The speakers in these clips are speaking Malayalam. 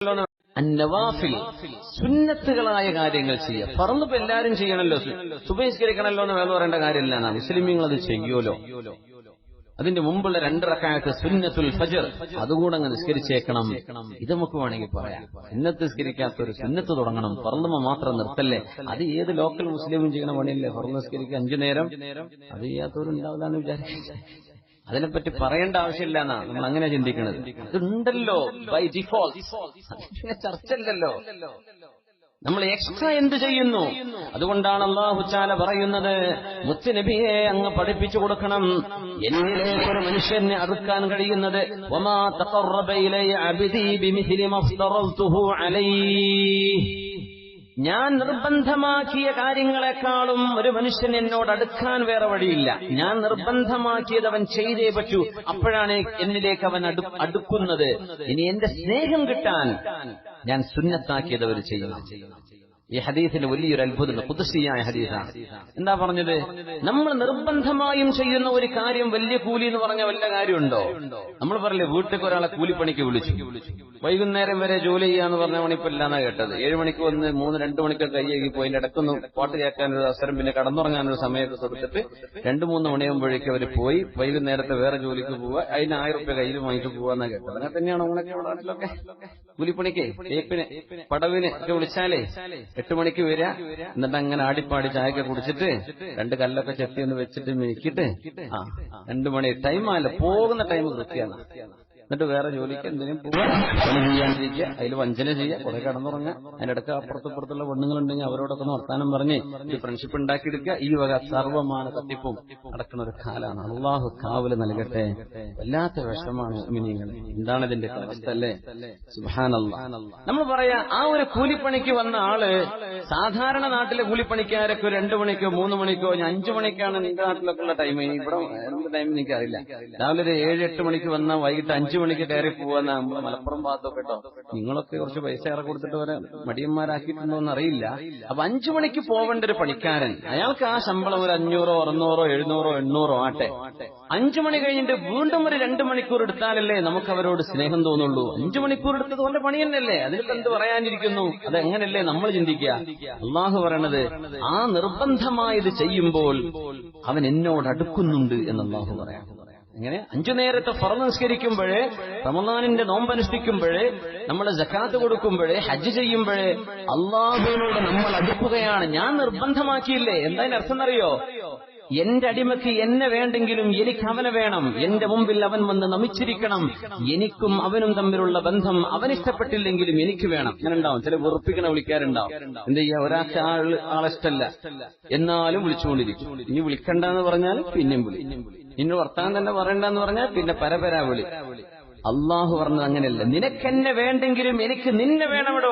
അന്നവാഫിൽ സുന്നത്തുകളായ കാര്യങ്ങൾ ചെയ്യുക. ഫർള് എല്ലാരും ചെയ്യണല്ലോ, സുബഹിസ്കരിക്കണല്ലോ എന്ന് വേറെ പറയേണ്ട കാര്യമില്ല. മുസ്ലിമീങ്ങൾ അത് ചെയ്യുമല്ലോ. അതിന്റെ മുമ്പുള്ള 2 റക്അത്ത് സുന്നത്തുൽ ഫജ്ർ അതുകൂടെ അങ്ങ് നിസ്കരിച്ചേക്കണം. ഇത് നമുക്ക് വേണമെങ്കിൽ പറയാം. സുന്നത്ത് നിസ്കരിക്കാത്തൊരു സുന്നത്ത് തുടങ്ങണം, ഫർള് മാത്രം നിർത്തല്ലേ. അത് ഏത് ലോക്കൽ മുസ്ലിമും ചെയ്യണ പണിയല്ലേ. ഫർള് നിസ്കരിക്കുക 5 നേരം, അത് ചെയ്യാത്തവരുണ്ടാവില്ല എന്ന് വിചാരിക്കുക. അതിനെപ്പറ്റി പറയേണ്ട ആവശ്യമില്ല എന്നാ നമ്മൾ അങ്ങനെ ചിന്തിക്കുന്നത്. അതുണ്ടല്ലോ ബൈ ഡിഫോൾട്ട്, പിന്നെ ചർച്ചല്ലല്ലോ. നമ്മൾ എക്സ്ട്രാ എന്ത് ചെയ്യുന്നു? അതുകൊണ്ടാണ് അല്ലാഹു തആല പറയുന്നത്, മുത്തുനബിയെ അങ്ങ് പഠിപ്പിച്ചു കൊടുക്കണം. എന്നിലേക്ക് ഒരു മനുഷ്യനെ അടുക്കാൻ കഴിയുന്നത് വമാ തഖറബ ഇലയ അബ്ദി ബിമിസ്ലി മഫ്തറൽതുഹു അലൈഹി, ഞാൻ നിർബന്ധമാക്കിയ കാര്യങ്ങളെക്കാളും ഒരു മനുഷ്യൻ എന്നോട് അടുക്കാൻ വേറെ വഴിയില്ല. ഞാൻ നിർബന്ധമാക്കിയത് അവൻ ചെയ്തേ പറ്റൂ. അപ്പോഴാണ് എന്നിലേക്ക് അവൻ അടുക്കുന്നത്. ഇനി എന്റെ സ്നേഹം കിട്ടാൻ ഞാൻ സുന്നത്താക്കിയത് അവർ ചെയ്യണം. ഈ ഹദീസിന് വലിയൊരു അത്ഭുതമുണ്ട്. ഖുദ്സിയായ ഹദീസാണ്. എന്താ പറഞ്ഞത്? നമ്മൾ നിർബന്ധമായും ചെയ്യുന്ന ഒരു കാര്യം വലിയ കൂലി എന്ന് പറഞ്ഞ വല്ല കാര്യമുണ്ടോ? നമ്മൾ പറയില്ലേ, വീട്ടിലേക്ക് ഒരാളെ കൂലിപ്പണിക്ക് വിളിച്ചു, വൈകുന്നേരം വരെ ജോലി ചെയ്യാന്ന് പറഞ്ഞ മണിപ്പില്ലാന്നാ കേട്ടത്. 7 മണിക്ക് വന്ന് 3-2 മണിക്കൊക്കെ കൈയ്യേക്ക് പോയി, അതിന്റെ ഇടക്കൊന്ന് പാട്ട് കേൾക്കാനൊരു അവസരം, പിന്നെ കടന്നുറങ്ങാനൊരു സമയമൊക്കെ കൊടുത്തിട്ട് 2-3 മണിയാകുമ്പോഴേക്കും അവർ പോയി വൈകുന്നേരത്തെ വേറെ ജോലിക്ക് പോവുക, അതിന് 1000 രൂപ കയ്യിൽ വാങ്ങിട്ട് പോവാന്നാ കേട്ടത്. അങ്ങനെ തന്നെയാണ് നമ്മളൊക്കെ നാട്ടിലൊക്കെ കൂലിപ്പണിക്ക്, തേപ്പിന്, പടവിന് ഒക്കെ വിളിച്ചാലേ 8 മണിക്ക് വരിക, എന്നിട്ട് അങ്ങനെ ആടിപ്പാടി ചായയൊക്കെ കുടിച്ചിട്ട് 2 കല്ലൊക്കെ ചെത്തി ഒന്ന് വെച്ചിട്ട് മിനിക്കിട്ട് 2 മണി ടൈമല്ല, പോകുന്ന ടൈം കൃത്യമാണ്. എന്നിട്ട് വേറെ ജോലിക്ക് എന്തിനും പോവുക, പണി ചെയ്യാണ്ടിരിക്കുക, അതിൽ വഞ്ചന ചെയ്യുക, കുറെ കടന്നുറങ്ങുക, അതിനിടക്ക് അപ്പുറത്തുള്ള പെണ്ണുങ്ങളുണ്ടെങ്കിൽ അവരോടൊക്കെ വർത്താനം പറഞ്ഞ് ഈ ഫ്രണ്ട്ഷിപ്പ് ഉണ്ടാക്കിയെടുക്കുക. ഈ വക സർവ്വമാന തട്ടിപ്പും നടക്കുന്ന ഒരു കാലാണ്. അള്ളാഹു കാവല് നൽകട്ടെ. വല്ലാത്ത വിഷമാണ് മുഅ്മിനീങ്ങൾ. എന്താണ് ഇതിന്റെ അവസ്ഥ അല്ലേ? സുബ്ഹാനല്ലാഹ്. നമ്മൾ പറയാ, ആ ഒരു കൂലിപ്പണിക്ക് വന്ന ആള്, സാധാരണ നാട്ടിലെ കൂലിപ്പണിക്കാരൊക്കെ 2 മണിക്കോ 3 മണിക്കോ, 5 മണിക്കാണ് നിന്റെ നാട്ടിലൊക്കെ ഉള്ള ടൈം. ഇവിടെ എന്ത് ടൈം എനിക്കറിയില്ല. രാവിലെ ഒരു 7-8 മണിക്ക് വന്ന വൈകിട്ട് 5 മണിക്ക് കയറി പോവാന്ന് നമ്മളെ മലപ്പുറം ഭാഗത്തൊക്കെ കേട്ടോ. നിങ്ങളൊക്കെ കുറച്ച് പൈസ ഏറെ കൊടുത്തിട്ട് വരെ മടിയന്മാരാക്കിയിട്ടുണ്ടോ എന്ന് അറിയില്ല. അപ്പൊ 5 മണിക്ക് പോവേണ്ട ഒരു പണിക്കാരൻ, അയാൾക്ക് ആ ശമ്പളം ഒരു 500, 600, 700, 800 ആട്ടെ. 5 മണി കഴിഞ്ഞിട്ട് വീണ്ടും ഒരു 2 മണിക്കൂർ എടുത്താലല്ലേ നമുക്ക് അവരോട് സ്നേഹം തോന്നുള്ളൂ. 5 മണിക്കൂർ എടുത്തത് കൊണ്ട് പണി തന്നെയല്ലേ, അതിലിപ്പോ എന്ത് പറയാനിരിക്കുന്നു? അതെങ്ങനല്ലേ നമ്മൾ ചിന്തിക്കുക? അള്ളാഹു പറയണത്, ആ നിർബന്ധമായത് ചെയ്യുമ്പോൾ അവൻ എന്നോട് അടുക്കുന്നുണ്ട് എന്ന് അള്ളാഹു പറയാം. എങ്ങനെ? 5 നേരത്തെ ഫർള് നിസ്കരിക്കുമ്പോഴേ, റമളാനിന്റെ നോമ്പനുഷ്ഠിക്കുമ്പോഴേ, നമ്മൾ സക്കാത്ത് കൊടുക്കുമ്പോഴേ, ഹജ്ജ് ചെയ്യുമ്പോഴേ അള്ളാഹുവിനോട് നമ്മൾ അടുക്കുകയാണ്. ഞാൻ നിർബന്ധമാക്കിയില്ലേ. എന്താ അർത്ഥം എന്നറിയോ? എന്റെ അടിമയ്ക്ക് എന്നെ വേണ്ടെങ്കിലും എനിക്ക് അവനെ വേണം. എന്റെ മുമ്പിൽ അവൻ വന്ന് നമിച്ചിരിക്കണം. എനിക്കും അവനും തമ്മിലുള്ള ബന്ധം അവനിഷ്ടപ്പെട്ടില്ലെങ്കിലും എനിക്ക് വേണം. അങ്ങനെ ഉണ്ടാവും. ചില വെറുപ്പിക്കണ വിളിക്കാറുണ്ടാവും. എന്ത് ചെയ്യാ? ഒരാൾക്ക് ആളിഷ്ടല്ല, എന്നാലും വിളിച്ചുകൊണ്ടിരിക്കും. ഇനി വിളിക്കണ്ടെന്ന് പറഞ്ഞാൽ പിന്നെയും വിളി, ഇനി വർത്താനം തന്നെ പറയണ്ടെന്ന് പറഞ്ഞാൽ പിന്നെ പരപരാ വിളി. അള്ളാഹു പറഞ്ഞത് അങ്ങനെയല്ല. നിനക്കെന്നെ വേണ്ടെങ്കിലും എനിക്ക് നിന്നെ വേണമെടോ,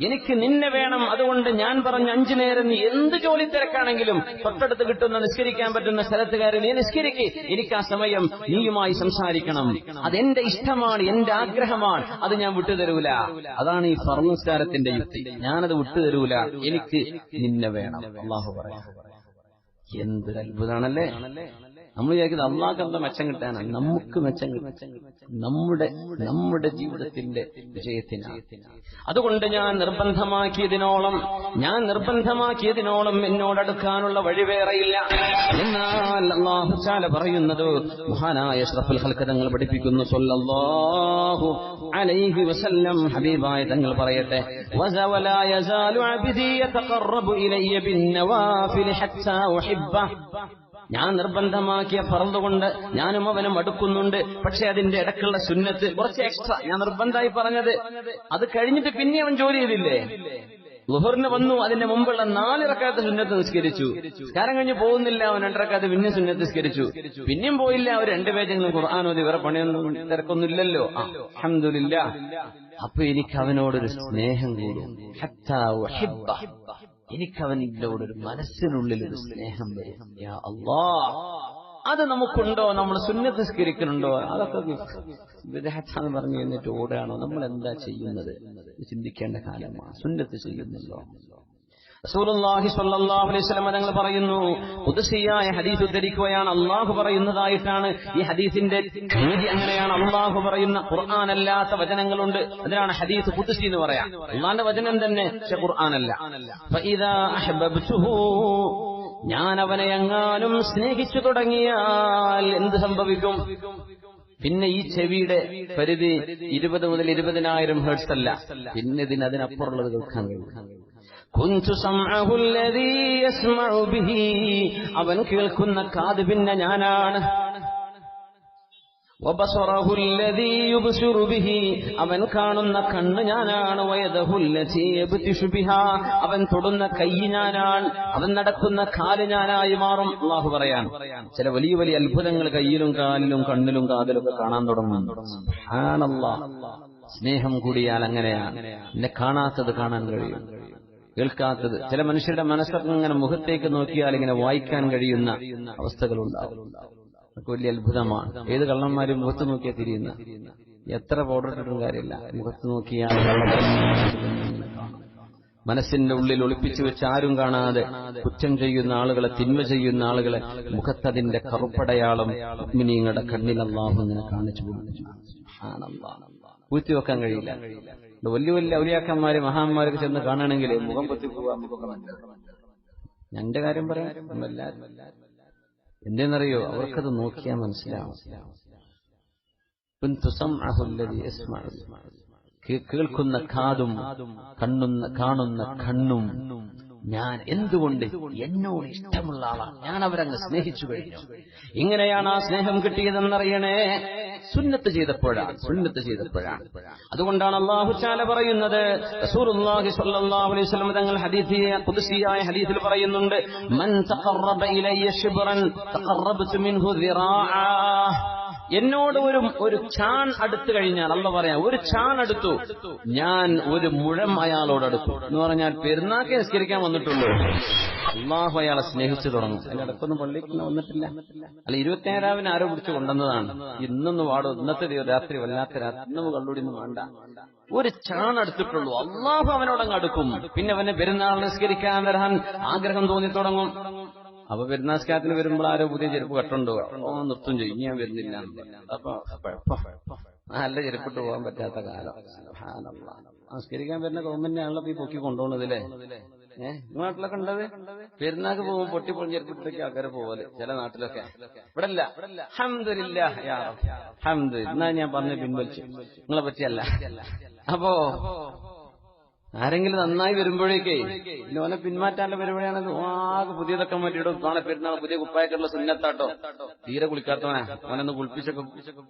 എനിക്ക് നിന്നെ വേണം. അതുകൊണ്ട് ഞാൻ പറഞ്ഞ 5 നേരം നീ എന്ത് ജോലി തിരക്കാണെങ്കിലും തൊട്ടടുത്ത് കിട്ടുന്ന നിസ്കരിക്കാൻ പറ്റുന്ന സ്ഥലത്തുകാരൻ നീ നിസ്കരിക്ക്. എനിക്ക് ആ സമയം നീയുമായി സംസാരിക്കണം. അതെന്റെ ഇഷ്ടമാണ്, എന്റെ ആഗ്രഹമാണ്. അത് ഞാൻ വിട്ടുതരൂല. അതാണ് ഈ ഫർള് നിസ്കാരത്തിന്റെ യുക്തി. ഞാനത് വിട്ടുതരൂല, എനിക്ക് നിന്നെ വേണം. അള്ളാഹു പറയാം. എന്തൊരു അത്ഭുതമാണല്ലേ. നമ്മൾ വിചാരിക്കുന്നത് അള്ളാഹ്ക്ക് എന്താ മെച്ചം കിട്ടാനാണ്. നമുക്ക് മെച്ചം കിട്ടും, നമ്മുടെ ജീവിതത്തിന്റെ വിജയത്തിനാണ്. അതുകൊണ്ട് ഞാൻ നിർബന്ധമാക്കിയതിനോളം എന്നോടടുക്കാനുള്ള വഴി വേറെയില്ല. എന്നാൽ അല്ലാഹു തആല പറയുന്നത്, മഹാനായ അഷ്റഫുൽ ഖൽഖ് തങ്ങൾ പഠിപ്പിക്കുന്നു, സ്വല്ലല്ലാഹു അലൈഹി വസല്ലം, ഹബീബായ തങ്ങൾ പറയട്ടെ, വലാ യസാലു അബ്ദി യതഖറബു ഇലയ്യ ബിന്നവാഫിൽ ഹത്താ ഉഹിബ്ബഹു. ഞാൻ നിർബന്ധമാക്കിയ ഫർള് കൊണ്ട് ഞാനും അവനും അടുക്കുന്നുണ്ട്. പക്ഷെ അതിന്റെ ഇടക്കുള്ള സുന്നത്ത് കുറച്ച് എക്സ്ട്രാ ഞാൻ നിർബന്ധമായി പറഞ്ഞത്, അത് കഴിഞ്ഞിട്ട് പിന്നെ അവൻ ജോലി ചെയ്തില്ലേ. ളുഹറിന് വന്നു, അതിന്റെ മുമ്പുള്ള 4 റക്അത്ത് സുന്നത്ത് നിസ്കരിച്ചു. നിസ്കാരം കഴിഞ്ഞ് പോകുന്നില്ല, അവൻ 2 റക്അത്ത് പിന്നെ സുന്നത്ത് നിസ്കരിച്ചു. പിന്നെയും പോയില്ല, അവർ 2 പേജെങ്കിലും ഖുർആൻ ഓതി. വേറെ പണിയൊന്നും തിരക്കൊന്നുമില്ലല്ലോ. അൽഹംദുലില്ലാഹ്. അപ്പൊ എനിക്ക് അവനോടൊരു സ്നേഹം കൂടും. ഹത്താ ഉഹിബ്ബഹു, എനിക്കവനോടൊരു മനസ്സിനുള്ളിലൊരു സ്നേഹം വരും. യാ അല്ലാഹ്, അത് നമുക്കുണ്ടോ? നമ്മൾ സുന്നത്ത് നിസ്കരിക്കുന്നുണ്ടോ? അതൊക്കെ ബിദ്അത്താന്ന് പറഞ്ഞു എന്നിട്ട് ഓടുകയാണോ? നമ്മൾ എന്താ ചെയ്യുന്നത്? ചിന്തിക്കേണ്ട കാലമാണ്. സുന്നത്ത് ചെയ്യുന്നല്ലോ. റസൂലുള്ളാഹി സ്വല്ലല്ലാഹു അലൈഹി വസല്ലം തങ്ങൾ പറയുന്നു, ഖുദ്സിയായ ഹദീസ് ഉദ്ധരിക്കുകയാണ്. അല്ലാഹു പറയുന്നതായിട്ടാണ് ഈ ഹദീസിന്റെ രീതി അങ്ങനെയാണ്. അല്ലാഹു പറയുന്ന ഖുർആൻ അല്ലാത്ത വചനങ്ങളുണ്ട്, അതിനാണ് ഹദീസ് ഖുദ്സി എന്ന് പറയാം. അല്ലാഹുവിന്റെ വചനം തന്നെ, പക്ഷെ ഖുർആനല്ല. ഫഇദാ അഹ്ബബ്തുഹു, ഞാൻ അവനെ എങ്ങാനും സ്നേഹിച്ചു തുടങ്ങിയാൽ എന്ത് സംഭവിക്കും? പിന്നെ ഈ ചെവിയുടെ പരിധി 20 മുതൽ 20,000 ഹെർട്സ് അല്ല, പിന്നെ അതിനപ്പുറമുള്ളത് കേൾക്കാൻ കഴിയും. കുന്തു സമഅഹു അല്ലദീ യസ്മഉ ബിഹി, അവൻ കേൾക്കുന്ന കാത് പിന്നെ ഞാനാണ്. വബസറഹു അല്ലദീ യുബ്സിറു ബിഹി, അവൻ കാണുന്ന കണ്ണ് ഞാനാണ്. വയദഹു അല്ലതീ യബ്തിഷു ബിഹാ, അവൻ തൊടുന്ന കൈ ഞാനാണ്. അവൻ നടക്കുന്ന കാല് ഞാനായി മാറും. അല്ലാഹു പറയാൻ ചില വലിയ വലിയ അത്ഭുതങ്ങൾ കയ്യിലും കാലിലും കണ്ണിലും കാതിലും ഒക്കെ കാണാൻ തുടങ്ങും. സുബ്ഹാനല്ലാഹ്. സ്നേഹം കൂടിയാൽ അങ്ങനെയാണ്. എന്നെ കാണാത്തത് കാണാൻ കഴിയും, കേൾക്കാത്തത്. ചില മനുഷ്യരുടെ മനസ്സൊക്കെ ഇങ്ങനെ മുഖത്തേക്ക് നോക്കിയാൽ ഇങ്ങനെ വായിക്കാൻ കഴിയുന്ന അവസ്ഥകളുണ്ടാവും. വലിയ അത്ഭുതമാണ്. ഏത് കള്ളന്മാരും മുഖത്ത് നോക്കിയാൽ തിരിയുന്ന, എത്ര പൗഡർ ഇട്ടിട്ടും കാര്യമില്ല, മുഖത്ത് നോക്കിയാൽ മനസ്സിന്റെ ഉള്ളിൽ ഒളിപ്പിച്ചു വെച്ച് ആരും കാണാതെ കുറ്റം ചെയ്യുന്ന ആളുകളെ, തിന്മ ചെയ്യുന്ന ആളുകളെ മുഖത്തതിന്റെ കറുപ്പടയാളം മുഅ്മിനീങ്ങളുടെ കണ്ണിൽ അല്ലാഹു ഇങ്ങനെ കാണിച്ചു പൂഴ്ത്തിവെക്കാൻ കഴിയില്ല. വലിയ വലിയ ഔലിയാക്കന്മാര് മഹാന്മാരൊക്കെ ചെന്ന് കാണണമെങ്കിൽ മുഖം പൊത്തിപ്പോവാ, മുഖമൊക്കെ നല്ലത്. എന്റെ കാര്യം പറയാം, എന്തെന്നറിയോ, അവർക്കത് നോക്കിയാൽ മനസ്സിലാവും. കേൾക്കുന്ന കാതും കാണുന്ന കണ്ണും ഞാൻ. എന്തുകൊണ്ട്? എന്നോട് ഇഷ്ടമുള്ള ആളാണ്, ഞാൻ അവരങ്ങ് സ്നേഹിച്ചു കഴിഞ്ഞു. ഇങ്ങനെയാണ് ആ സ്നേഹം കിട്ടിയതെന്നറിയണേ. സുന്നത്ത് ചെയ്തപ്പോഴാണ്. അതുകൊണ്ടാണ് അല്ലാഹു തആല പറയുന്നത്, റസൂലുള്ളാഹി സ്വല്ലല്ലാഹു അലൈഹി വസല്ലം തങ്ങൾ ഖുദ്സിയായ ഹദീസിൽ പറയുന്നുണ്ട്, മൻ തഖറബ ഇലയ്യ ശിബ്റൻ തഖറബ്തു മിൻഹു ദിറാഅ. എന്നോട് ഒരു ചാൺ അടുത്തു കഴിഞ്ഞാൽ, അല്ലാഹു പറയാം, ഒരു ചാൺ അടുത്തു, ഞാൻ ഒരു മുഴം അയാളോട് അടുത്തു എന്ന് പറഞ്ഞാൽ പെരുന്നാൾക്ക് നിസ്കരിക്കാൻ വന്നിട്ടുള്ളൂ, അല്ലാഹു അയാളെ സ്നേഹിച്ചു തുടങ്ങും. അതിനടക്കൊന്നും പള്ളിക്ക് വന്നിട്ടില്ല, അല്ല 27-ന് ആരോ പിടിച്ചു കൊണ്ടുവന്നതാണ്. ഇന്നൊന്ന് വാടോ, ഇന്നത്തെ രാത്രി വല്ലാത്ത രാത്രി, ഇന്നും കള്ളുടിയൊന്നും വേണ്ട, ഒരു ചാൺ എടുത്തിട്ടുള്ളൂ, അല്ലാഹു അവനോടങ്ങ് അടുക്കും. പിന്നെ അവന് പെരുന്നാൾ നിസ്കരിക്കാൻ വരാൻ ആഗ്രഹം തോന്നി തുടങ്ങും. അപ്പൊ പെരുന്നാസ്കാരത്തിന് വരുമ്പോൾ ആരോ പുതിയ ചെരുപ്പ് കട്ടുണ്ടോ, നിർത്തും ചെയ്യും, ഇനി ഞാൻ വരുന്നില്ല. അപ്പൊ നല്ല ചെരുപ്പിട്ട് പോകാൻ പറ്റാത്ത കാലം. നമസ്കരിക്കാൻ വരുന്ന ഗവൺമെന്റ് ആണല്ലോ ഈ പൊക്കി കൊണ്ടുപോകുന്നതില്ലേ. നാട്ടിലൊക്കെ ഉണ്ടത്, പെരുന്നാക്ക് പോകുമ്പോൾ പൊട്ടിപ്പൊളി ചെരുപ്പിട്ടൊക്കെ ആൾക്കാരെ പോവല് ചില നാട്ടിലൊക്കെ. ഇവിടെ ഇല്ല. അൽഹംദുലില്ലാഹ് യാ റബ്ബ്, അൽഹംദുലില്ലാഹ്. എന്നാ ഞാൻ പറഞ്ഞ് പിൻവലിച്ചു, നിങ്ങളെ പറ്റിയല്ല. അപ്പോ ആരെങ്കിലും നന്നായി വരുമ്പോഴേക്കേ ഓനെ പിന്മാറ്റാനുള്ള പരിപാടിയാണ്. ആകെ പുതിയതൊക്കെ മാറ്റിയിടും. നാളെ പെരുന്നാൾ പുതിയ കുപ്പായൊക്കെയുള്ള സുന്നത്താട്ടോ, തീരെ കുളിക്കാത്തവനാ, അവനൊന്ന് കുളിപ്പിച്ചൊക്കെ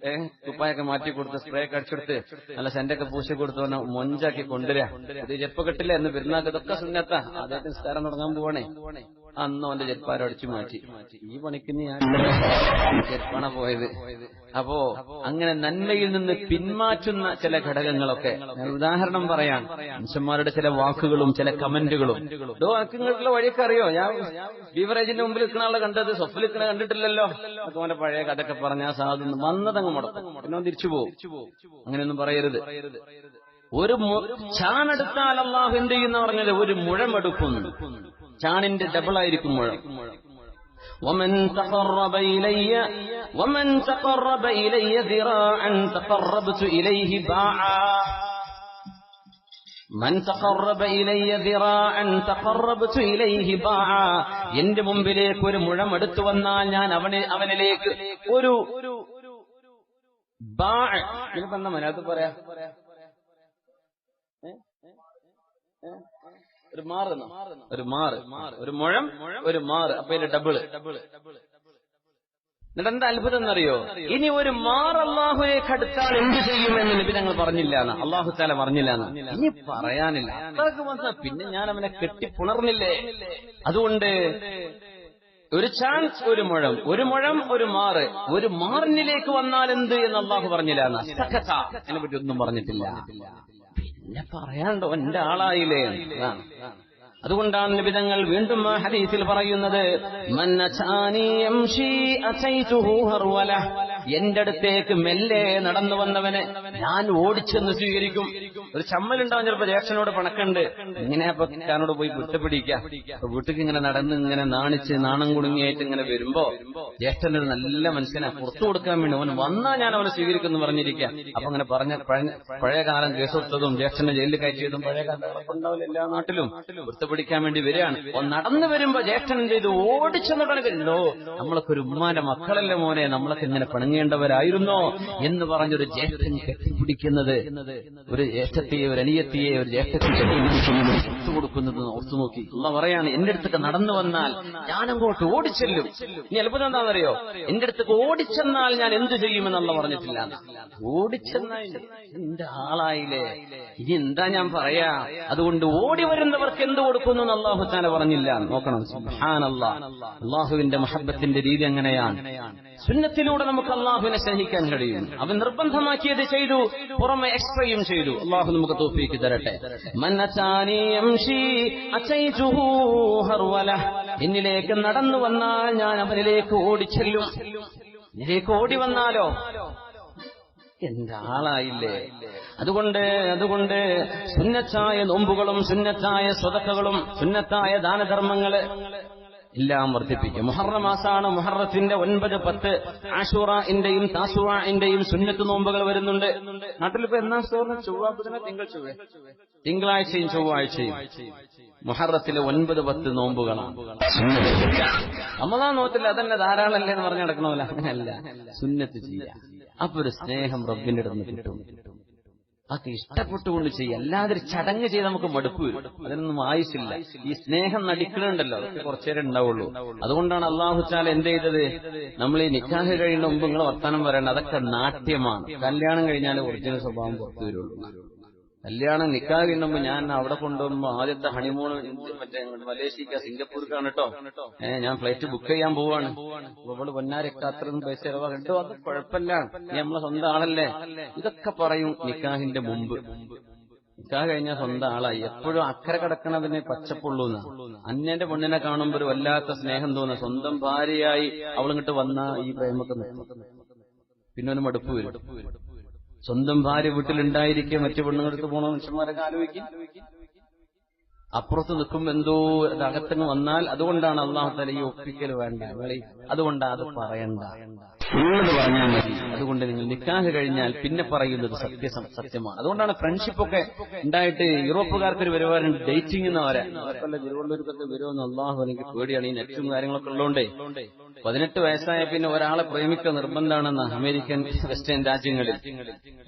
കുപ്പായൊക്കെ മാറ്റി കൊടുത്ത് സ്പ്രേ ഒക്കെ അടിച്ചെടുത്ത് നല്ല സെന്റൊക്കെ പൂശി കൊടുത്തവനെ മൊഞ്ചാക്കി കൊണ്ടുവരാ. പുതിയ ചെരുപ്പ് കെട്ടില്ല എന്ന് പെരുന്നാൾക്ക്, ഇതൊക്കെ സുന്നത്താ. അദ്ദേഹത്തിന് നിസ്കാരം തുടങ്ങാൻ പോവാണേ, അന്ന് അവന്റെ ചെരുപ്പാരം അടിച്ചു മാറ്റി. ഈ പണിക്ക് ഞാൻ ചെരുപ്പാണ് പോയത്. അപ്പോ അങ്ങനെ നന്മയിൽ നിന്ന് പിന്മാറ്റുന്ന ചില ഘടകങ്ങളൊക്കെ ഉദാഹരണം പറയാൻ, മനുഷ്യന്മാരുടെ ചില വാക്കുകളും ചില കമന്റുകളും. നിങ്ങൾക്കുള്ള വഴിയൊക്കെ അറിയോ? ഞാൻ ബീവറേജിന്റെ മുമ്പിൽ നിൽക്കുന്ന ആളെ കണ്ടത്, സ്വപ്നിൽ നിൽക്കുന്ന കണ്ടിട്ടില്ലല്ലോ. അതൊക്കെ അവന്റെ പഴയ കഥയൊക്കെ പറഞ്ഞാൽ സാധനം വന്നതങ്ങ് മുടക്കും, പിന്നെ തിരിച്ചു പോകും. അങ്ങനെയൊന്നും പറയരുത്. ഒരു ചാണെടുത്താൽ അല്ലാഹു എന്ത് ചെയ്യുന്ന പറഞ്ഞത്, ഒരു മുഴം എടുക്കുന്നു. ചാണിന്റെ ഡബിളായിരിക്കും മുഴം. ومن تقرب إلي ذراعا تقربت إليه باعا. من تقرب إلي ذراعا تقربت إليه باعا. എന്റെ മുമ്പിലേക്ക് ഒരു മുഴം എടുത്തു വന്നാൽ ഞാൻ അവനിലേക്ക് ഒരു ബാഅ്, ഇതിപ്പോ എന്താ മലയാളത്തിൽ പറയാ, ഒരു മാറ്, ഒരു മുഴം, ഒരു മാറ്. അപ്പൊ ഇതിന്റെ ഡബിള്. എന്നിട്ട് എന്താ അത്ഭുതം എന്നറിയോ? ഇനി ഒരു മാറ് അല്ലാഹുവിലേക്ക് അടുത്താൽ എന്ത് ചെയ്യുമെന്ന് നബി ഞങ്ങൾ പറഞ്ഞില്ല, അല്ലാഹു തആല പറഞ്ഞില്ല. ഇനി പറയാനില്ല. പിന്നെ ഞാൻ അവനെ കെട്ടിപ്പുണർന്നില്ലേ. അതുകൊണ്ട് ഒരു ചാൻസ്, ഒരു മുഴം, ഒരു മാറ്. ഒരു മാറിനിലേക്ക് വന്നാൽ എന്ത് എന്ന് അല്ലാഹു പറഞ്ഞില്ല. അതിനെ പറ്റി ഒന്നും പറഞ്ഞിട്ടില്ല. പിന്നെ പറയാണ്ടോ, എന്റെ ആളായില്ലേ. അതുകൊണ്ടാണ് നിബിധങ്ങൾ വീണ്ടും ആ ഹദീസിൽ പറയുന്നത്, എന്റെ അടുത്തേക്ക് മെല്ലെ നടന്നു വന്നവനെ ഞാൻ ഓടിച്ചെന്ന് സ്വീകരിക്കും. ഒരു ചമ്മലുണ്ടാവും ചിലപ്പോ ജ്യേഷ്ഠനോട് പണക്കുണ്ട്, ഇങ്ങനെ അപ്പൊ ഞാനോട് പോയി കുറ്റപ്പിടിക്കാം. അപ്പൊ വീട്ടിൽ ഇങ്ങനെ നടന്ന് ഇങ്ങനെ നാണിച്ച് നാണം കുടുങ്ങിയായിട്ട് ഇങ്ങനെ വരുമ്പോ ജ്യേഷ്ഠനൊരു നല്ല മനുഷ്യനെ പുറത്തു കൊടുക്കാൻ വേണ്ടി അവൻ വന്നാ ഞാൻ അവനെ സ്വീകരിക്കുന്നു പറഞ്ഞിരിക്കുക. അപ്പൊ അങ്ങനെ പറഞ്ഞ പഴയകാലം കേസെടുത്തതും ജ്യേഷ്ഠനെ ജയിലിൽ കയറ്റിയതും പഴയകാലം ഉണ്ടാവില്ല എല്ലാ നാട്ടിലും കുറ്റപ്പിടിക്കാൻ വേണ്ടി വരികയാണ്. നടന്നു വരുമ്പോ ജ്യേഷ്ഠൻ എന്ത് ചെയ്തു? ഓടിച്ചെന്നിട്ടോ, നമ്മളൊക്കെ ഒരു ഉമ്മാന്റെ മക്കളല്ലേ മോനെ, നമ്മളൊക്കെ ഇങ്ങനെ പിണങ്ങേണ്ടവരായിരുന്നോ എന്ന് പറഞ്ഞൊരു ജ്യേഷ്ഠൻ കെട്ടിപ്പിടിക്കുന്നത്, ഒരു ജ്യേഷ്ഠത്തെയെ ഒരു അനിയത്തിയെ ഒരു ജ്യേഷ്ഠത്തെ കെട്ടിപ്പിടിക്കുന്നത് കൊടുക്കുന്നത് ഓർത്തു നോക്കി. അള്ളാഹ് പറയാണ്, എന്റെ അടുത്തൊക്കെ നടന്നു വന്നാൽ ഞാൻ അങ്ങോട്ട് ഓടിച്ചെല്ലും. ഇനി അത്ഭുതം എന്താണെന്നറിയോ? എന്റെ അടുത്തൊക്കെ ഓടിച്ചെന്നാൽ ഞാൻ എന്ത് ചെയ്യുമെന്നുള്ള പറഞ്ഞിട്ടില്ല. ഓടിച്ചെന്നാൽ എന്റെ ആളായില്ലേ, ഇനി എന്താ ഞാൻ പറയാ? അതുകൊണ്ട് ഓടി വരുന്നവർക്ക് എന്ത് കൊടുക്കുന്നു എന്ന് അല്ലാഹു തആല പറഞ്ഞില്ല. നോക്കണം, സുബ്ഹാനല്ലാഹ്. അല്ലാഹുവിന്റെ മഹബ്ബത്തിന്റെ രീതി എങ്ങനെയാണ്? സുന്നത്തിലൂടെ നമുക്ക് അല്ലാഹുവിനെ സ്നേഹിക്കാൻ കഴിയും. അവൻ നിർബന്ധമാക്കിയത് ചെയ്തു, പുറമെ എക്സ്ട്രയും ചെയ്തു. അല്ലാഹു നമുക്ക് തൗഫീഖ് തരട്ടെ. മൻ അതാനി യംശി അതൈതുഹു ഹർവല, എന്നിലേക്ക് നടന്നു വന്നാൽ ഞാൻ അവനിലേക്ക് ഓടിച്ചെല്ലും. എന്നിലേക്ക് ഓടി വന്നാലോ എന്റെ ആളായില്ലേ. അതുകൊണ്ട് സുന്നത്തായ നോമ്പുകളും സുന്നത്തായ സ്വതക്കകളും സുന്നത്തായ ദാനധർമ്മങ്ങള് എല്ലാം വർദ്ധിപ്പിക്കുക. മുഹറം മാസാണ്. മുഹറത്തിന്റെ 9, 10 ആശൂറയിന്റെയും താസുആഇന്റെയും സുന്നത്ത് നോമ്പുകൾ വരുന്നുണ്ട്. നാട്ടിലിപ്പോ എന്നാ തിങ്കളാഴ്ചയും ചൊവ്വാഴ്ചയും മുഹറത്തിലെ 9, 10 നോമ്പുകളാണ്. റമദാൻ നോത്തില്ല അതന്നെ ധാരാളല്ലേ എന്ന് പറഞ്ഞു നടക്കണമല്ല. അങ്ങനെയല്ല, സുന്നത്ത് ചെയ്യാം. അപ്പൊ ഒരു സ്നേഹം റബ്ബിന്റെ അടുത്ത് കിട്ടും. അതൊക്കെ ഇഷ്ടപ്പെട്ടുകൊണ്ട് ചെയ്യുക. അല്ലാതെ ഒരു ചടങ്ങ് ചെയ്ത് നമുക്ക് മടുപ്പ് വരും. അതിനൊന്നും ആയുസില്ല. ഈ സ്നേഹം നടിക്കണുണ്ടല്ലോ, അതൊക്കെ കുറച്ചേരം ഉണ്ടാവുള്ളൂ. അതുകൊണ്ടാണ് അല്ലാഹു തആല എന്ത് ചെയ്തത്? നമ്മൾ ഈ നിക്കാഹ് കഴിയുന്ന മുമ്പ് നിങ്ങൾ വർത്താനം പറയണ്ട, അതൊക്കെ നാട്യമാണ്. കല്യാണം കഴിഞ്ഞാൽ ഒറിജിനൽ സ്വഭാവം പുറത്തു വരുള്ളൂ. കല്യാണം നിക്കാഹ് കഴിയുമ്പോ ഞാൻ അവിടെ കൊണ്ടുപോകുമ്പോ ആദ്യത്തെ ഹണിമൂൺ മറ്റേ മലേഷ്യക്ക് സിംഗപ്പൂർക്കാണ് കേട്ടോ, ഞാൻ ഫ്ലൈറ്റ് ബുക്ക് ചെയ്യാൻ പോവാണ്. ഇവിടെ പൊന്നാരൊക്കെ അത്രയൊന്നും പൈസ ചെലവാക്കട്ടോ, അത് കുഴപ്പമില്ല, നീ നമ്മളെ സ്വന്തം ആളല്ലേ, ഇതൊക്കെ പറയും നിക്കാഹിന്റെ മുമ്പ്. നിക്കാഹ് കഴിഞ്ഞാൽ സ്വന്തം ആളായി. എപ്പോഴും അക്കരെ കിടക്കണതിന് പച്ചപ്പുള്ളൂന്ന്. അന്യന്റെ പെണ്ണിനെ കാണുമ്പോൾ ഒരു വല്ലാത്ത സ്നേഹം തോന്നുക. സ്വന്തം ഭാര്യയായി അവളിങ്ങോട്ട് വന്ന ഈ പ്രേമൊക്കെ നിൽക്കും. പിന്നെ ഒരു മടുപ്പ് വരും. സ്വന്തം ഭാര്യ വീട്ടിലുണ്ടായിരിക്കെ മറ്റു പെണ്ണുങ്ങളടുത്ത് പോണ മനുഷ്യന്മാരൊക്കെ ആലോചിക്കും. അപ്പുറത്ത് നിൽക്കുമ്പോ എന്തോ അകത്തങ്ങ് വന്നാൽ, അതുകൊണ്ടാണ് അല്ലാഹു തആല ഈ ഒപ്പിക്കൽ വേണ്ട, അതുകൊണ്ടാണ് അത് പറയണ്ട, ഉള്ളത് പറഞ്ഞാൽ മതി. അതുകൊണ്ട് നിങ്ങൾ നിക്കാഹ് കഴിഞ്ഞാൽ പിന്നെ പറയുന്നത് സത്യമാണ്. അതുകൊണ്ടാണ് ഫ്രണ്ട്ഷിപ്പൊക്കെ ഉണ്ടായിട്ട് യൂറോപ്പുകാർക്കൊരു പരിപാടിയുണ്ട്, ഡേറ്റിംഗ് എന്ന് പറയാം. അവർക്കല്ല തിരുവള്ളൂർക്കൊക്കെ വരുമെന്ന് അല്ലാഹു എനിക്ക് പേടിയാണ്. ഈ നെറ്റും കാര്യങ്ങളൊക്കെ ഉള്ളതുകൊണ്ടേ 18 വയസ്സായ പിന്നെ ഒരാളെ പ്രേമിക്കുക നിർബന്ധമാണെന്ന് അമേരിക്കൻ വെസ്റ്റേൺ രാജ്യങ്ങളിൽ.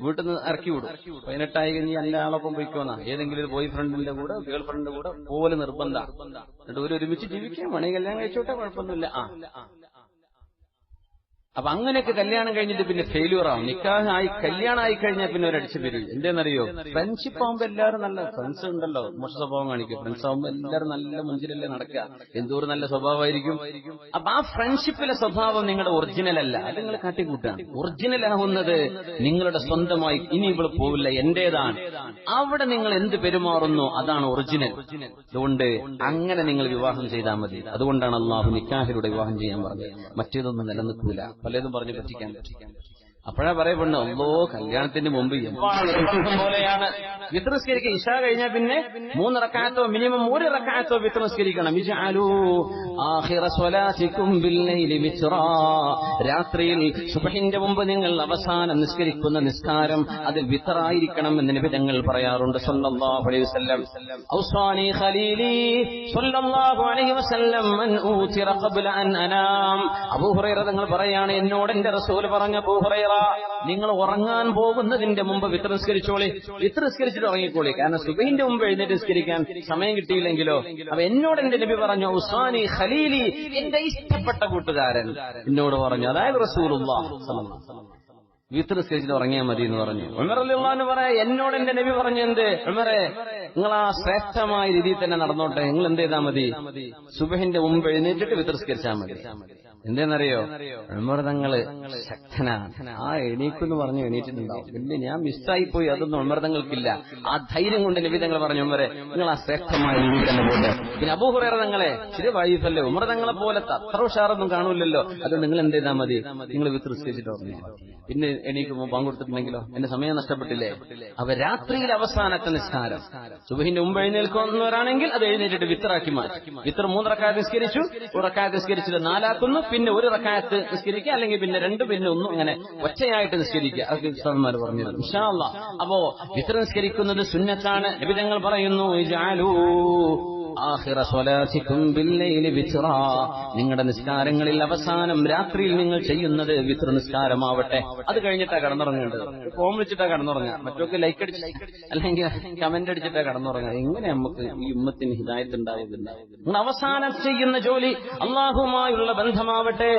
വീട്ടിൽ നിന്ന് ഇറക്കി വിടും. 18 ആയി കഴിഞ്ഞ് എന്റെ ആളൊപ്പം പോയിക്കോന്നാ, ഏതെങ്കിലും ഒരു ബോയ് ഫ്രണ്ടിന്റെ കൂടെ ഗേൾ ഫ്രണ്ടിന്റെ കൂടെ പോലെ നിർബന്ധം. എന്നിട്ട് ഒരുമിച്ച് ജീവിക്കാൻ വേണമെങ്കിൽ കല്യാണം കഴിച്ചോട്ടെ, കുഴപ്പമൊന്നുമില്ല. അപ്പൊ അങ്ങനെയൊക്കെ കല്യാണം കഴിഞ്ഞിട്ട് പിന്നെ ഫെയിലിയർ ആവും. കല്യാണം ആയി കഴിഞ്ഞാൽ പിന്നെ ഒരടിച്ചു വരും. എന്തേന്നറിയോ? ഫ്രണ്ട്ഷിപ്പ് ആവുമ്പോ എല്ലാവരും നല്ല ഫ്രണ്ട്സ് ഉണ്ടല്ലോ, മോശ സ്വഭാവം കാണിക്കും. ഫ്രണ്ട്സ് ആവുമ്പോ എല്ലാവരും നല്ല മുഞ്ചിലല്ലേ നടക്കുക, എന്തോരം നല്ല സ്വഭാവമായിരിക്കും. അപ്പൊ ആ ഫ്രണ്ട്ഷിപ്പിലെ സ്വഭാവം നിങ്ങളുടെ ഒറിജിനൽ അല്ല, അത് നിങ്ങൾ കാട്ടിക്കൂട്ടാണ്. ഒറിജിനൽ ആവുന്നത് നിങ്ങളുടെ സ്വന്തമായി. ഇനി ഇവിടെ പോവില്ല, എന്റേതാണ്. അവിടെ നിങ്ങൾ എന്ത് പെരുമാറുന്നു അതാണ് ഒറിജിനൽ. അതുകൊണ്ട് അങ്ങനെ നിങ്ങൾ വിവാഹം ചെയ്താൽ മതി. അതുകൊണ്ടാണ് അല്ലാഹു നിക്കാഹിലൂടെ വിവാഹം ചെയ്യാൻ പറഞ്ഞത്. മറ്റേതൊന്നും നിലനിൽക്കൂല, പലതും പറഞ്ഞു പറ്റിക്കാൻ പറ്റും. അപ്പോഴാ പറയപ്പെടുന്നു, അല്ലോ കല്യാണത്തിന് മുമ്പ് പോലെയാണ് വിത്ർ നിസ്കരിക്കുക. ഇശാ കഴിഞ്ഞാൽ പിന്നെ 3 റക്അത്തോ മിനിമം 1 റക്അത്തോ വിത്ർ നിസ്കരിക്കണം. രാത്രിയിൽ സുബ്ഹിന്റെ മുമ്പ് നിങ്ങൾ അവസാനം നിസ്കരിക്കുന്ന നിസ്കാരം അത് വിത്റായിരിക്കണം എന്ന് നബി തങ്ങൾ പറയാറുണ്ട് സല്ലല്ലാഹു അലൈഹി വസല്ലം. ഔസാനി ഖലീലി സല്ലല്ലാഹു അലൈഹി വസല്ലം മൻ ഊതിറ ഖബ്ല അൻ അനാം. അബൂ ഹുറൈറ തങ്ങൾ പറയാണ്, എന്നോട് എന്റെ റസൂൽ പറഞ്ഞ അബൂ ഹുറൈറ, നിങ്ങൾ ഉറങ്ങാൻ പോകുന്നതിന്റെ മുമ്പ് വിത്ർ നിസ്കരിച്ചോളി, വിത്ർ നിസ്കരിച്ചിട്ട് ഉറങ്ങിക്കോളി. കാരണം സുബഹിന്റെ മുമ്പ് എഴുന്നേറ്റ് നിസ്കരിക്കാൻ സമയം കിട്ടിയില്ലെങ്കിലോ. അപ്പൊ എന്നോട് എന്റെ നബി പറഞ്ഞു, ഔസാനി ഖലീലി, എന്റെ ഇഷ്ടപ്പെട്ട കൂട്ടുകാരൻ എന്നോട് പറഞ്ഞു, അതായത് റസൂലുള്ളാഹി സ്വല്ലല്ലാഹു അലൈഹി വസല്ലം, വിത്ർ നിസ്കരിച്ചിട്ട് ഉറങ്ങിയാൽ മതി എന്ന് പറഞ്ഞു. ഉമർ റളിയല്ലാഹു അൻഹു പറയാ, എന്നോട് എന്റെ നബി പറഞ്ഞു, എന്ത് ഉമറേ, നിങ്ങൾ ആ ശ്രേഷ്ഠമായ രീതിയിൽ തന്നെ നടന്നോട്ടെ, നിങ്ങൾ എന്ത് ചെയ്താൽ മതി, സുബഹിന്റെ മുമ്പ് എഴുന്നേറ്റിട്ട് വിത്ർ നിസ്കരിച്ചാൽ മതി. എന്തെന്നറിയോ? ഉമർ തങ്ങള് ശക്തനാണ്, ആ എണീക്കെന്ന് പറഞ്ഞു എണീറ്റിട്ടുണ്ടാവും. പിന്നെ ഞാൻ മിസ്സായിപ്പോയി, അതൊന്നും ഉമർ തങ്ങൾക്കില്ല. ആ ധൈര്യം കൊണ്ട് നബി തങ്ങൾ പറഞ്ഞു, ഉമറെ നിങ്ങൾ ആ ശ്രേഷ്ഠമായ രീതിയിൽ തന്നെ പോട്ടെ. പിന്നെ അബൂ ഹുറൈറ തങ്ങളെ ശരി വൈഫല്ലേ, ഉമർ തങ്ങളെ പോലത്തെ അത്ര ഉഷാറൊന്നും കാണൂലല്ലോ, അത് നിങ്ങൾ എന്ത് ചെയ്താൽ മതി, നിങ്ങൾ വിത്ത് നിസ്കരിച്ചിട്ട് പറഞ്ഞു. പിന്നെ എണീക്കുമ്പോൾ ബാങ്ക് കൊടുത്തിട്ടുണ്ടെങ്കിലോ എന്റെ സമയം നഷ്ടപ്പെട്ടില്ലേ? അവ രാത്രിയിൽ അവസാനത്തെ നിസ്കാരം സുബഹിന്റെ മുമ്പ് എഴുന്നേൽക്കുന്നവരാണെങ്കിൽ അത് എഴുന്നേറ്റിട്ട് വിത്തറാക്കി മാറ്റി. വിത്തർ 3 റക്അത്ത് നിസ്കരിച്ചു, 1 റക്അത്ത് നിസ്കരിച്ചിട്ട് 4 ആക്കുന്നു, പിന്നെ 1 റക്അത്ത് നിസ്കരിക്കുക, അല്ലെങ്കിൽ പിന്നെ 2, പിന്നെ 1, അങ്ങനെ ഒറ്റയായിട്ട് നിസ്കരിക്കുക. അതൊക്കെ ഉസ്താദുമാർ പറഞ്ഞിരുന്നു. ഇൻഷാ അല്ലാഹ്. അപ്പോ വിത്തർ നിസ്കരിക്കുന്നത് സുന്നത്താണ്. നബി തങ്ങൾ പറയുന്നു, ഇജഅലൂ ആഖിറ സ്വലാത്തികും ബില്ലൈലി വിത്റാ, നിങ്ങളുടെ നിസ്കാരങ്ങളിൽ അവസാനം രാത്രിയിൽ നിങ്ങൾ ചെയ്യുന്നത് വിത്ര നിസ്കാരമാവട്ടെ. അത് കഴിഞ്ഞിട്ടാ കടന്നുറങ്ങേണ്ടത്. ഫോം വിളിച്ചിട്ടാ കടന്നുറങ്ങുക, മറ്റൊക്കെ ലൈക്ക് അടിച്ച് അല്ലെങ്കിൽ കമന്റ് അടിച്ചിട്ടാ കടന്നുറങ്ങുക. എങ്ങനെ നമുക്ക് ഈ ഉമ്മത്തിന് ഹിദായത്ത് ഉണ്ടാവുന്നില്ല? നിങ്ങൾ അവസാനം ചെയ്യുന്ന ജോലി അള്ളാഹുമായുള്ള ബന്ധമാവട്ടെ.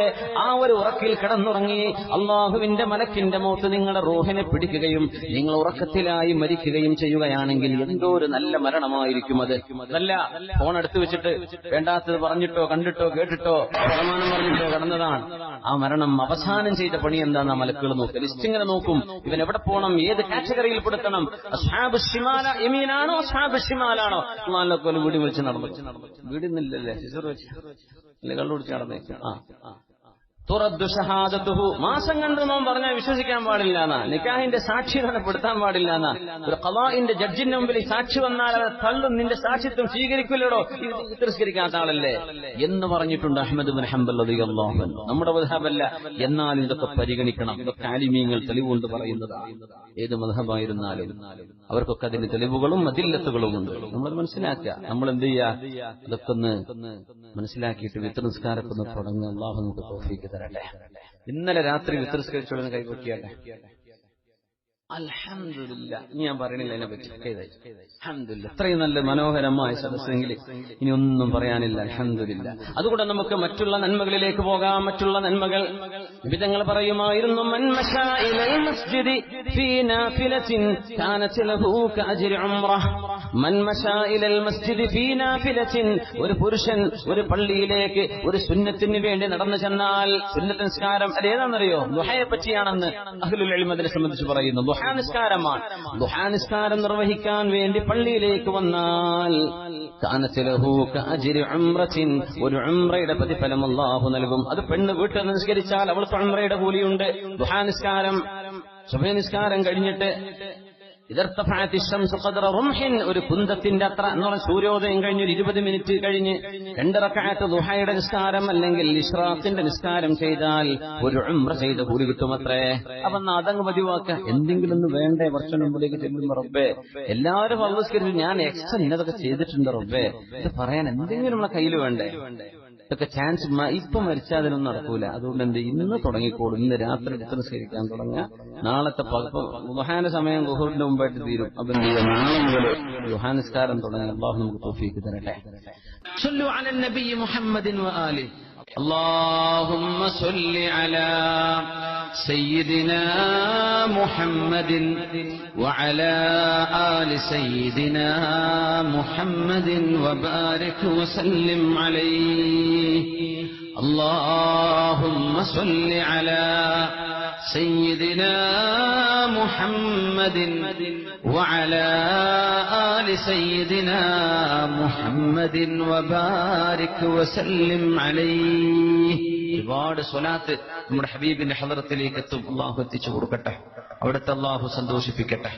ആ ഒരു ഉറക്കിൽ കിടന്നുറങ്ങി അള്ളാഹുവിന്റെ മലക്കിന്റെ മൗത്ത് നിങ്ങളുടെ റൂഹിനെ പിടിക്കുകയും നിങ്ങൾ ഉറക്കത്തിലായി മരിക്കുകയും ചെയ്യുകയാണെങ്കിൽ എന്തോ ഒരു നല്ല മരണമായിരിക്കും അത്. അതല്ല ഫോൺ എടുത്തു വെച്ചിട്ട് വേണ്ടാത്തത് പറഞ്ഞിട്ടോ കണ്ടിട്ടോ കേട്ടിട്ടോ പ്രമാണം പറഞ്ഞിട്ടോ കടന്നതാണ്. ആ മരണം അവസാനം ചെയ്ത പണി എന്താണെന്ന് മലക്കുകൾ നോക്കും, ലിസ്റ്റ് ഇങ്ങനെ നോക്കും. ഇവൻ എവിടെ പോകണം, ഏത് കാറ്റഗറിയിൽ പെടുത്തണം, അസ്ഹാബ് ഷിമാല യമീനാണോ അസ്ഹാബ് ഷിമാലാണോ? അള്ളാഹുവിനെ വീട് വിളിച്ച് നടന്നു, വീടുന്നില്ലല്ലേ സിസർ വെച്ച് അല്ലെ കള്ളു പിടിച്ച് നടന്നേക്കും. തുറദ്ദു ഷഹാദത്തുഹു, മാസം കണ്ടു നോൻ പറഞ്ഞാൽ വിശ്വസിക്കാൻ പാടില്ല എന്നാ. നിക്കാഹിന്റെ സാക്ഷി പെടുത്താൻ പാടില്ല എന്നാ. ഒരു ഖളാഇന്റെ ജഡ്ജിന്റെ മുമ്പിൽ ഈ സാക്ഷി വന്നാൽ അവനെ തള്ളും, നിന്റെ സാക്ഷിത്വം സ്വീകരിക്കില്ലടോ, തിരസ്കരിക്കാത്ത ആളല്ലേ എന്ന് പറഞ്ഞിട്ടുണ്ട് അഹ്മദ് ബിൻ ഹംബൽ റളിയല്ലാഹു അൻഹു. നമ്മുടെ മദ്ഹബല്ല, എന്നാൽ ഇതൊക്കെ പരിഗണിക്കണം. ഇതൊക്കെ ആലിമീങ്ങൾ തെളിവുകൊണ്ട് പറയുന്നതാണ്. ഏത് മദ്ഹബായിരുന്നാലും അവർക്കൊക്കെ അതിന് തെളിവുകളും അദില്ലത്തുകളും ഉണ്ട്. നമ്മളത് മനസ്സിലാക്കുക. നമ്മൾ എന്ത് ചെയ്യുക, അതൊക്കെ ഒന്ന് മനസ്സിലാക്കിയിട്ട് വിത്ർ നിസ്കാരമൊക്കെ ഒന്ന് തുടങ്ങുക. അല്ലാഹു നമുക്ക് തൗഫീഖ് തരട്ടെ. ഇന്നലെ രാത്രി വിത്ർ നിസ്കരിച്ചോളെന്ന് കൈപൊക്കിയാട്ടെ. അൽഹംദുലില്ലാ. ഞാൻ പറയണില്ല അതിനെ പറ്റി. അൽഹംദുലില്ലാ, ഇത്രയും നല്ല മനോഹരമായ സദസ്സെങ്കിൽ ഇനി ഒന്നും പറയാനില്ല. അൽഹംദുലില്ലാ. അതുകൊണ്ട് നമുക്ക് മറ്റുള്ള നന്മകളിലേക്ക് പോകാം. മറ്റുള്ള നന്മകൾ വിധങ്ങൾ പറയുമായിരുന്നു. മൻ മശാ ഇലൽ മസ്ജിദി ഫീ നാഫിലത്തിൻ കാനത് ലഹു കഅജ്രി ഉംറഹ്. മൻ മശാ ഇലൽ മസ്ജിദി ഫീ നാഫിലത്തിൻ, ഒരു പുരുഷൻ ഒരു പള്ളിയിലേക്ക് ഒരു സുന്നത്തിന് വേണ്ടി നടന്നു ചെന്നാൽ, സുന്നത്ത് നിസ്കാരം അതേതാണെന്നറിയോ? ദുഹയെ പറ്റിയാണെന്ന് അഹ്ലുൽ ഇൽമ് അതിനെ സംബന്ധിച്ച് പറയുന്നു. ദുഹാനിസ്കാരമാണ്. ദുഹാനിസ്കാരം നിർവഹിക്കാൻ വേണ്ടി പള്ളിയിലേക്ക് വന്നാൽ കാനത് ലഹു കഅജ്രി ഉംറത്തിൻ, ഒരു ഉംറയുടെ പ്രതിഫലം അല്ലാഹു നൽകും. അത് പെണ്ണ് വീട്ടിൽ നിസ്കരിച്ചാൽ അവൾക്ക് ഉംറയുടെ കൂലിയുണ്ട്. ദുഹാനിസ്കാരം സുബഹി നിസ്കാരം കഴിഞ്ഞിട്ട് ഇദർതഫഅതി ശംസു ഖദ്റ റുംഹിൻ, ഒരു കുന്തത്തിന്റെ അത്ര എന്ന് പറഞ്ഞാൽ സൂര്യോദയം കഴിഞ്ഞ് 20 മിനിറ്റ് കഴിഞ്ഞ് 2 റക്അത്ത് ദുഹയുടെ നിസ്കാരം അല്ലെങ്കിൽ ഇശ്റാഖിന്റെ നിസ്കാരം ചെയ്താൽ ഒരു ഉംറ ചെയ്ത കൂലി കിട്ടുമത്രേ. അപ്പൊ അതങ്ങ് പതിവാക്കുക. എന്തെങ്കിലും ഒന്ന് വേണ്ടേ? വർഷം മുമ്പിലേക്ക് ചെല്ലുമ്പോ റബ്ബേ എല്ലാവരും അള്ളസ്കരിച്ചു, ഞാൻ എക്സ്ട്രാ ഇന്നതൊക്കെ ചെയ്തിട്ടുണ്ട് റബ്ബേ, ഇത് പറയാൻ എന്തെങ്കിലും നമ്മളെ കയ്യിൽ വേണ്ടേ? ഇതൊക്കെ ചാൻസ് ഇപ്പൊ മരിച്ചാൽ അതിനൊന്നും നടക്കൂല. അതുകൊണ്ട് എന്ത്, ഇന്ന് തുടങ്ങിക്കോളും. ഇന്ന് രാത്രി വിത്ർ നിസ്കരിക്കാൻ തുടങ്ങുക. നാളത്തെ ദുഹാന്റെ സമയം ഗുഹറിന്റെ മുമ്പായിട്ട് തീരും. അപ്പൊ എന്ത് ചെയ്യുക, നാളെ മുതൽ ദുഹാനിസ്കാരം തുടങ്ങി. അല്ലാഹു നമുക്ക് തൗഫീഖ് തരട്ടെ. സ്വല്ലു അലൻ നബി മുഹമ്മദിൻ വആലിഹി. اللهم صل على سيدنا محمد وعلى آل سيدنا محمد وبارك وسلم عليه. اللهم صل على سيدنا محمد وعلى آل سيدنا محمد وبارك وسلم عليه. ഒരുപാട് സ്വലാത്ത് നമ്മുടെ ഹബീബിന്റെ ഹളറത്തിലേക്ക് എത്തും. അള്ളാഹു എത്തിച്ചു കൊടുക്കട്ടെ. അവിടുത്തെ അള്ളാഹു സന്തോഷിപ്പിക്കട്ടെ.